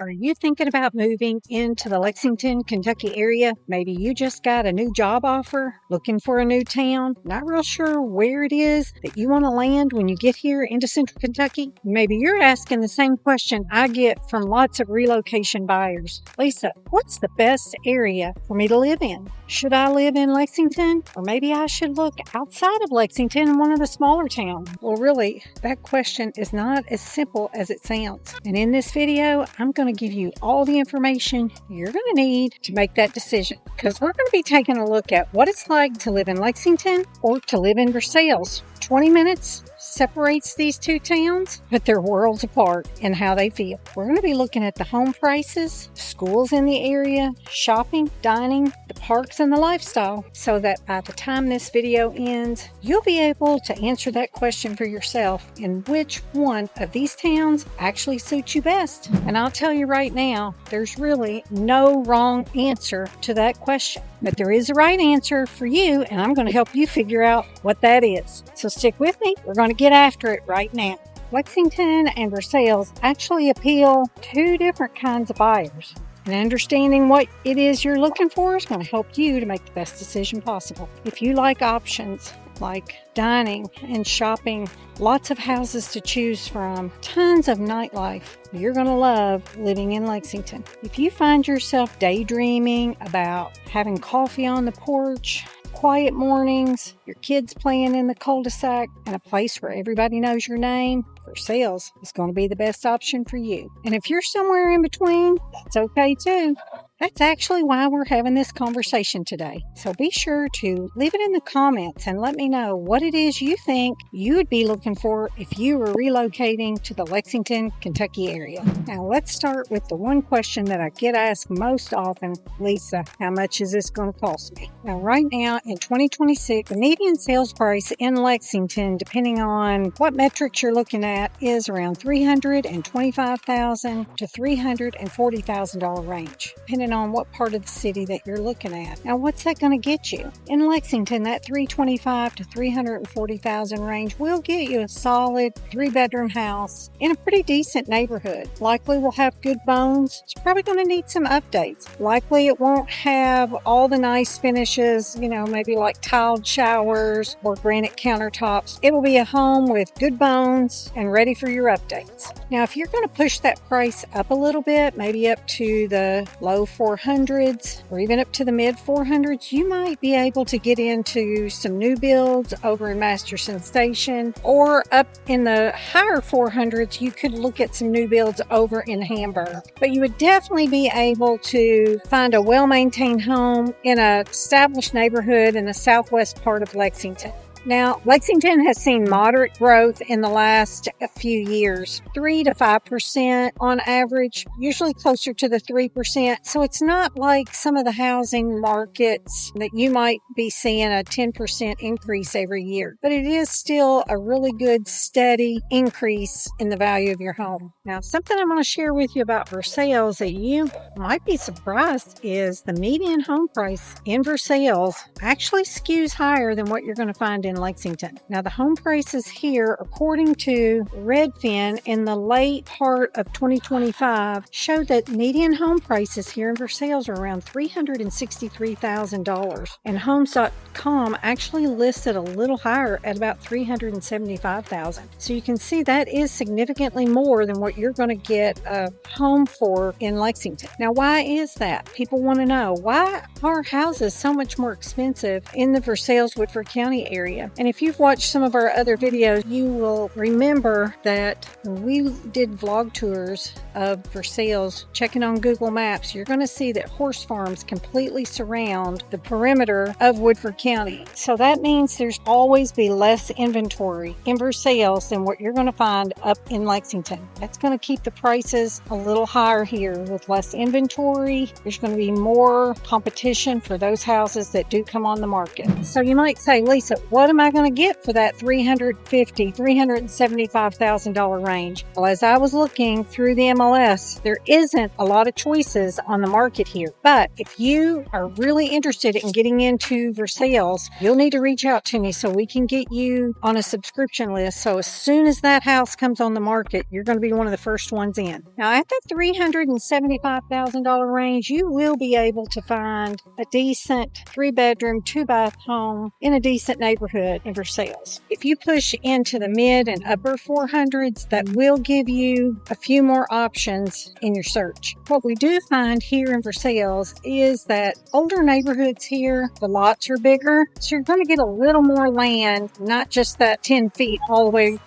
Are you thinking about moving into the Lexington, Kentucky area? Maybe you just got a new job offer, looking for a new town, not real sure where it is that you want to land when you get here into central Kentucky? Maybe you're asking the same question I get from lots of relocation buyers. Lisa, what's the best area for me to live in? Should I live in Lexington? Or maybe I should look outside of Lexington in one of the smaller towns? Well, really, that question is not as simple as it sounds. And in this video, I'm going to give you all the information you're going to need to make that decision, because we're going to be taking a look at what it's like to live in Lexington or to live in Versailles. 20 minutes separates these two towns, but they're worlds apart in how they feel. We're going to be looking at the home prices, schools in the area, shopping, dining, the parks, and the lifestyle, so that by the time this video ends, you'll be able to answer that question for yourself and which one of these towns actually suits you best. And I'll tell you right now, there's really no wrong answer to that question, but there is a right answer for you, and I'm going to help you figure out what that is. So stick with me. We're going to get after it right now. Lexington and Versailles actually appeal to different kinds of buyers. And understanding what it is you're looking for is going to help you to make the best decision possible. If you like options like dining and shopping, lots of houses to choose from, tons of nightlife, you're going to love living in Lexington. If you find yourself daydreaming about having coffee on the porch, quiet mornings, your kids playing in the cul-de-sac, and a place where everybody knows your name, Versailles is going to be the best option for you. And if you're somewhere in between, that's okay too. That's actually why we're having this conversation today. So be sure to leave it in the comments and let me know what it is you think you would be looking for if you were relocating to the Lexington, Kentucky area. Now let's start with the one question that I get asked most often. Lisa, how much is this going to cost me? Now right now in 2026, the median sales price in Lexington, depending on what metrics you're looking at, is around $325,000 to $340,000 range, depending on what part of the city that you're looking at. Now, what's that going to get you? In Lexington, that $325,000 to $340,000 range will get you a solid 3-bedroom house in a pretty decent neighborhood. Likely will have good bones. It's probably going to need some updates. Likely it won't have all the nice finishes, maybe like tiled showers or granite countertops. It will be a home with good bones and ready for your updates. Now, if you're going to push that price up a little bit, maybe up to the low 400s or even up to the mid 400s, you might be able to get into some new builds over in Masterson Station, or up in the higher 400s, you could look at some new builds over in Hamburg. But you would definitely be able to find a well-maintained home in an established neighborhood in the southwest part of Lexington. Now, Lexington has seen moderate growth in the last few years, 3 to 5% on average, usually closer to the 3%. So it's not like some of the housing markets that you might be seeing a 10% increase every year, but it is still a really good, steady increase in the value of your home. Now, something I'm going to share with you about Versailles that you might be surprised is the median home price in Versailles actually skews higher than what you're going to find in Lexington. Now, the home prices here, according to Redfin, in the late part of 2025, showed that median home prices here in Versailles are around $363,000. And Homes.com actually listed a little higher at about $375,000. So you can see that is significantly more than what you're going to get a home for in Lexington. Now, why is that? People want to know, why are houses so much more expensive in the Versailles-Woodford County area? And if you've watched some of our other videos, you will remember that when we did vlog tours of Versailles, checking on Google Maps, you're going to see that horse farms completely surround the perimeter of Woodford County. So that means there's always be less inventory in Versailles than what you're going to find up in Lexington. That's going to keep the prices a little higher here. With less inventory, there's going to be more competition for those houses that do come on the market. So you might say, Lisa, what what am I going to get for that $350,000, $375,000 range? Well, as I was looking through the MLS, there isn't a lot of choices on the market here. But if you are really interested in getting into Versailles, you'll need to reach out to me so we can get you on a subscription list. So as soon as that house comes on the market, you're going to be one of the first ones in. Now, at the $375,000 range, you will be able to find a decent 3-bedroom, 2-bath home in a decent neighborhood in Versailles. If you push into the mid and upper 400s, that will give you a few more options in your search. What we do find here in Versailles is that older neighborhoods here, the lots are bigger, so you're going to get a little more land, not just that 10 feet all the way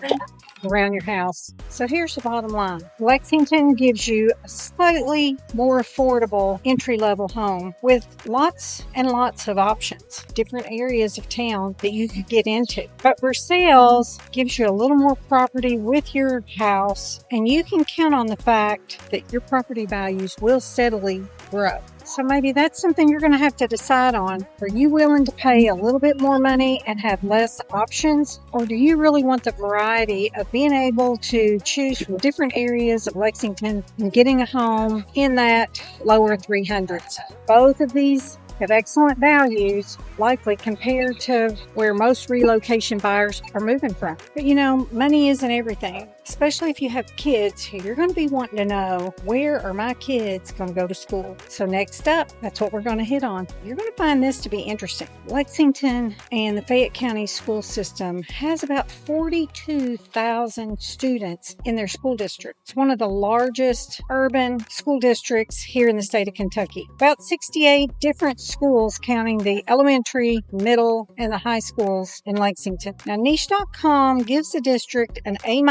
around your house. So here's the bottom line. Lexington gives you a slightly more affordable entry-level home with lots and lots of options, different areas of town that you could get into. But Versailles gives you a little more property with your house, and you can count on the fact that your property values will steadily grow. So maybe that's something you're going to have to decide on. Are you willing to pay a little bit more money and have less options? Or do you really want the variety of being able to choose from different areas of Lexington and getting a home in that lower 300s? Both of these have excellent values, likely compared to where most relocation buyers are moving from. But money isn't everything, especially if you have kids. You're going to be wanting to know, where are my kids going to go to school? So next up, that's what we're going to hit on. You're going to find this to be interesting. Lexington and the Fayette County school system has about 42,000 students in their school district. It's one of the largest urban school districts here in the state of Kentucky. About 68 different schools, counting the elementary, middle, and the high schools in Lexington. Now, niche.com gives the district an A-,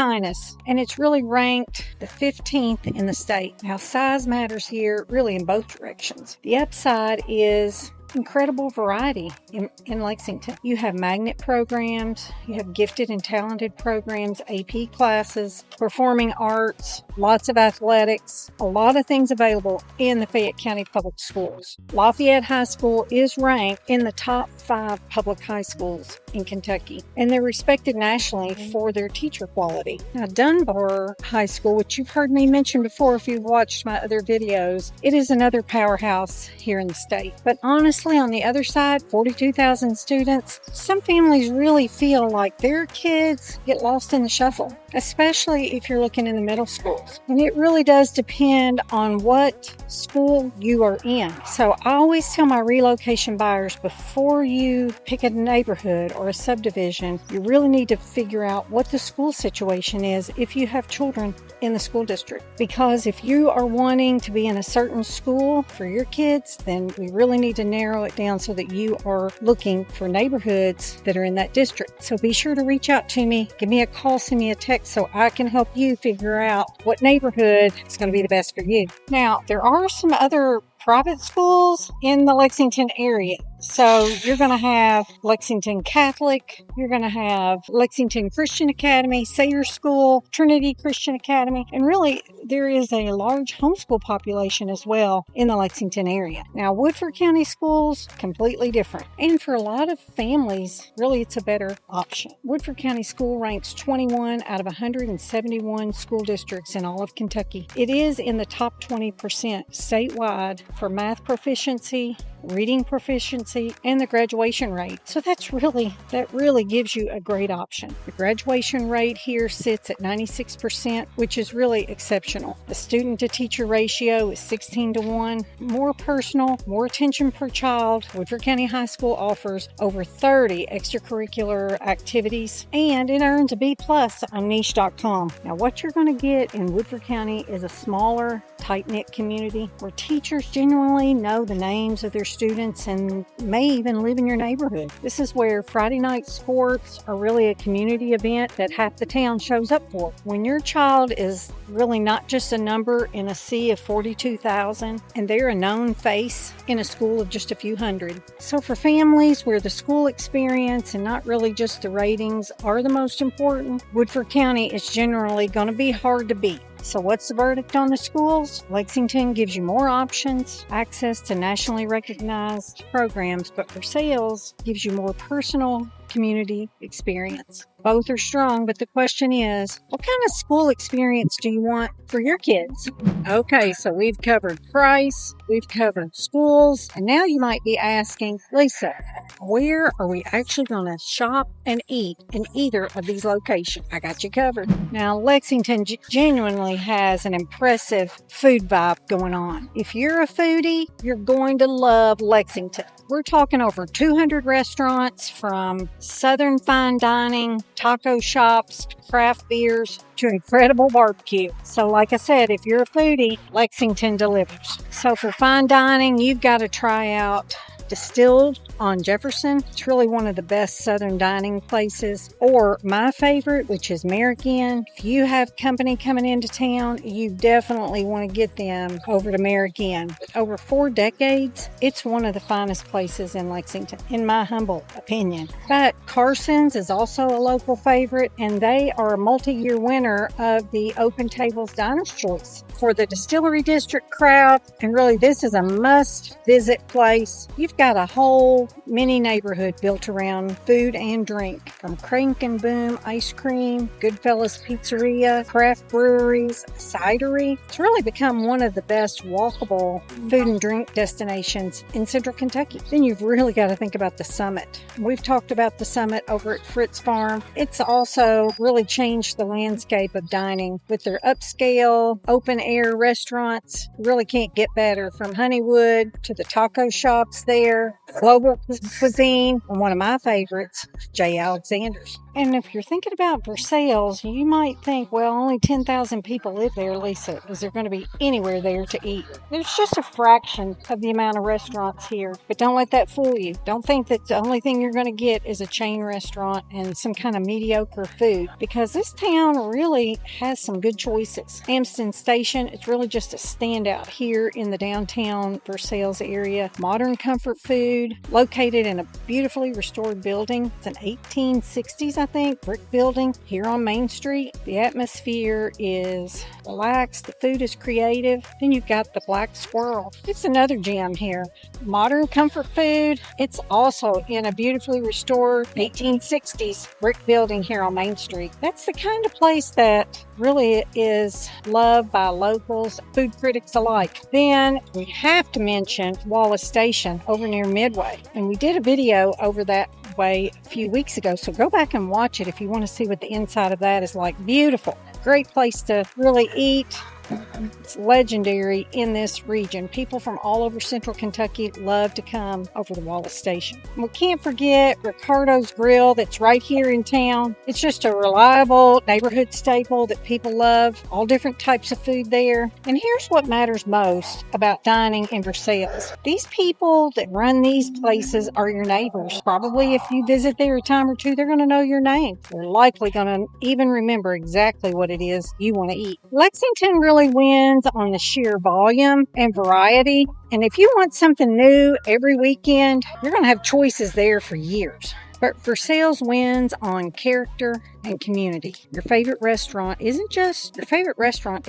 and it's really ranked the 15th in the state. Now, size matters here really in both directions. The upside is incredible variety in Lexington. You have magnet programs, you have gifted and talented programs, AP classes, performing arts, lots of athletics, a lot of things available in the Fayette County Public Schools. Lafayette High School is ranked in the top 5 public high schools in Kentucky, and they're respected nationally for their teacher quality. Now, Dunbar High School, which you've heard me mention before if you've watched my other videos, it is another powerhouse here in the state. But honestly, on the other side, 42,000 students, some families really feel like their kids get lost in the shuffle, especially if you're looking in the middle schools. And it really does depend on what school you are in. So I always tell my relocation buyers, before you pick a neighborhood or a subdivision, you really need to figure out what the school situation is if you have children in the school district. Because if you are wanting to be in a certain school for your kids, then we really need to narrow it down so that you are looking for neighborhoods that are in that district. So be sure to reach out to me, give me a call, send me a text so I can help you figure out what neighborhood is going to be the best for you. Now, there are some other private schools in the Lexington area. So you're going to have Lexington Catholic, you're going to have Lexington Christian Academy, Sayers School, Trinity Christian Academy, and really there is a large homeschool population as well in the Lexington area. Now, Woodford County schools, completely different. And for a lot of families, really it's a better option. Woodford County School ranks 21 out of 171 school districts in all of Kentucky. It is in the top 20% statewide for math proficiency, reading proficiency, and the graduation rate. So that really gives you a great option. The graduation rate here sits at 96%, which is really exceptional. The student to teacher ratio is 16-1. More personal, more attention per child. Woodford County High School offers over 30 extracurricular activities, and it earns a B+ on niche.com. Now, what you're going to get in Woodford County is a smaller, tight-knit community where teachers genuinely know the names of their students and may even live in your neighborhood. This is where Friday night sports are really a community event that half the town shows up for. When your child is really not just a number in a sea of 42,000 and they're a known face in a school of just a few hundred. So for families where the school experience and not really just the ratings are the most important, Woodford County is generally going to be hard to beat. So what's the verdict on the schools? Lexington gives you more options, access to nationally recognized programs, but Versailles gives you more personal community experience. Both are strong, but the question is, what kind of school experience do you want for your kids? Okay, so we've covered price, we've covered schools, and now you might be asking, Lisa, where are we actually going to shop and eat in either of these locations? I got you covered. Now, Lexington genuinely has an impressive food vibe going on. If you're a foodie, you're going to love Lexington. We're talking over 200 restaurants, from Southern fine dining, taco shops, craft beers, to incredible barbecue. So like I said, if you're a foodie, Lexington delivers. So for fine dining, you've got to try out Distilled on Jefferson. It's really one of the best Southern dining places. Or my favorite, which is American. If you have company coming into town, you definitely want to get them over to American. Over 4 decades, it's one of the finest places in Lexington, in my humble opinion. But Carson's is also a local favorite, and they are a multi-year winner of the Open Tables Diner's Choice. For the Distillery District crowd, and really this is a must-visit place, you've got a whole mini neighborhood built around food and drink, from Crank and Boom Ice Cream, Goodfellas Pizzeria, craft breweries, cidery. It's really become one of the best walkable food and drink destinations in Central Kentucky. Then you've really got to think about the Summit. We've talked about the Summit over at Fritz Farm. It's also really changed the landscape of dining with their upscale, open-air restaurants. Really can't get better, from Honeywood to the taco shops there, global cuisine, and one of my favorites, J. Alexander's. And if you're thinking about Versailles, you might think, well, only 10,000 people live there, Lisa. Is there going to be anywhere there to eat? There's just a fraction of the amount of restaurants here. But don't let that fool you. Don't think that the only thing you're going to get is a chain restaurant and some kind of mediocre food, because this town really has some good choices. Hampton Station, it's really just a standout here in the downtown Versailles area. Modern comfort food, located in a beautifully restored building. It's an 1860s, I think, brick building here on Main Street. The atmosphere is relaxed. The food is creative. Then you've got the Black Squirrel. It's another gem here. Modern comfort food. It's also in a beautifully restored 1860s brick building here on Main Street. That's the kind of place that really is loved by locals, food critics alike. Then we have to mention Wallace Station over near Midway. And we did a video over that way a few weeks ago, so go back and watch it if you want to see what the inside of that is like. Beautiful. Great place to really eat. It's legendary in this region. People from all over Central Kentucky love to come over to Wallace Station. We can't forget Ricardo's Grill, that's right here in town. It's just a reliable neighborhood staple that people love. All different types of food there. And here's what matters most about dining in Versailles. These people that run these places are your neighbors. Probably if you visit there a time or two, they're going to know your name. They're likely going to even remember exactly what it is you want to eat. Lexington really wins on the sheer volume and variety. And if you want something new every weekend, you're going to have choices there for years. But Versailles wins on character and community. Your favorite restaurant isn't just a restaurant,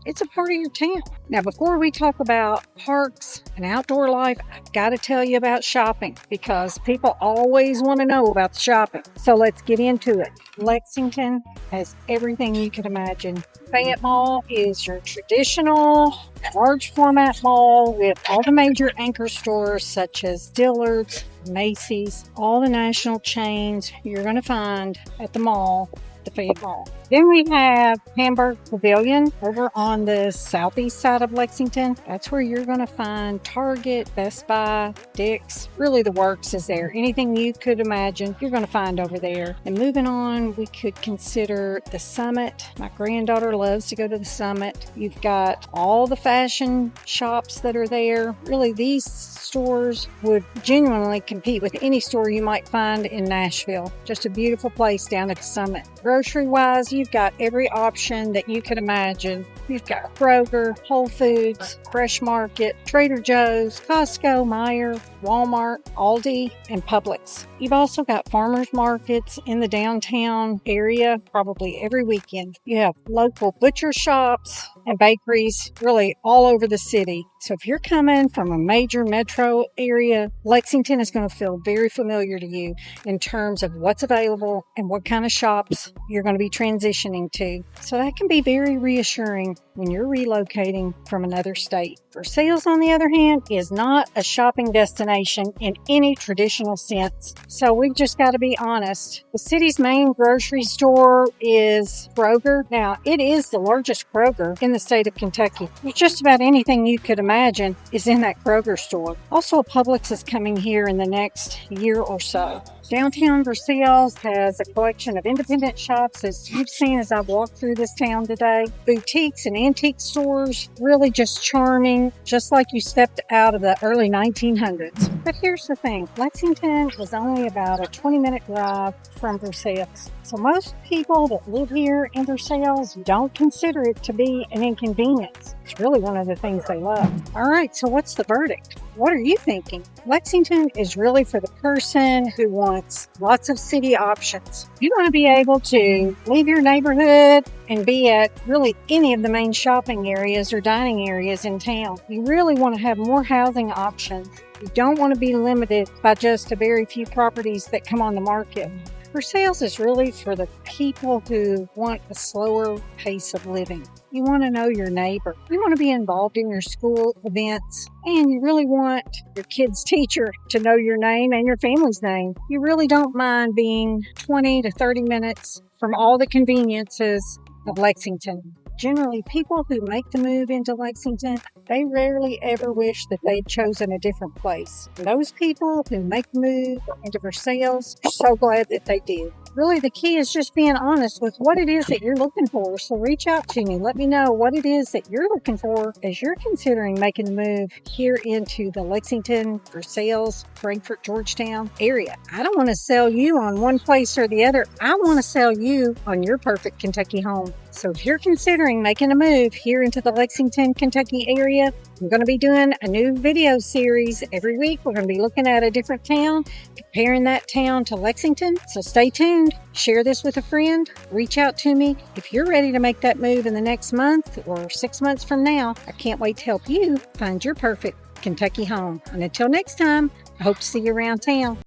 it's a part of your town. Now, before we talk about parks and outdoor life, I've got to tell you about shopping, because people always want to know about the shopping. So let's get into it. Lexington has everything you can imagine. Fayette Mall is your traditional large format mall with all the major anchor stores such as Dillard's, Macy's, all the national chains you're going to find at the mall, the Fayette Mall. Then we have Hamburg Pavilion over on the southeast side of Lexington. That's where you're going to find Target, Best Buy, Dick's. Really, the works is there. Anything you could imagine, you're going to find over there. And moving on, we could consider the Summit. My granddaughter loves to go to the Summit. You've got all the fashion shops that are there. Really, these stores would genuinely compete with any store you might find in Nashville. Just a beautiful place down at the Summit. Grocery-wise, you've got every option that you could imagine. You've got Kroger, Whole Foods, Fresh Market, Trader Joe's, Costco, Meijer, Walmart, Aldi, and Publix. You've also got farmers markets in the downtown area probably every weekend. You have local butcher shops, and bakeries really all over the city. So if you're coming from a major metro area, Lexington is going to feel very familiar to you in terms of what's available and what kind of shops you're going to be transitioning to. So that can be very reassuring when you're relocating from another state. Versailles, on the other hand, is not a shopping destination in any traditional sense. So we've just got to be honest. The city's main grocery store is Kroger. Now, it is the largest Kroger in the state of Kentucky. Just about anything you could imagine is in that Kroger store. Also, Publix is coming here in the next year or so. Downtown Versailles has a collection of independent shops, as you've seen as I've walked through this town today. Boutiques and antique stores, really just charming, just like you stepped out of the early 1900s. But here's the thing, Lexington is only about a 20-minute drive from Versailles. So most people that live here in Versailles don't consider it to be an inconvenience. It's really one of the things they love. All right, so what's the verdict? What are you thinking? Lexington is really for the person who wants lots of city options. You want to be able to leave your neighborhood and be at really any of the main shopping areas or dining areas in town. You really want to have more housing options. You don't want to be limited by just a very few properties that come on the market. Versailles is really for the people who want a slower pace of living. You want to know your neighbor. You want to be involved in your school events. And you really want your kid's teacher to know your name and your family's name. You really don't mind being 20 to 30 minutes from all the conveniences of Lexington. Generally, people who make the move into Lexington, they rarely ever wish that they'd chosen a different place. And those people who make the move into Versailles are so glad that they did. Really, the key is just being honest with what it is that you're looking for. So reach out to me. Let me know what it is that you're looking for as you're considering making the move here into the Lexington, Versailles, Frankfort, Georgetown area. I don't want to sell you on one place or the other. I want to sell you on your perfect Kentucky home. So if you're considering making a move here into the Lexington, Kentucky area, I'm going to be doing a new video series every week. We're going to be looking at a different town, comparing that town to Lexington. So stay tuned. Share this with a friend. Reach out to me if you're ready to make that move in the next month or 6 months from now. I can't wait to help you find your perfect Kentucky home. And until next time, I hope to see you around town.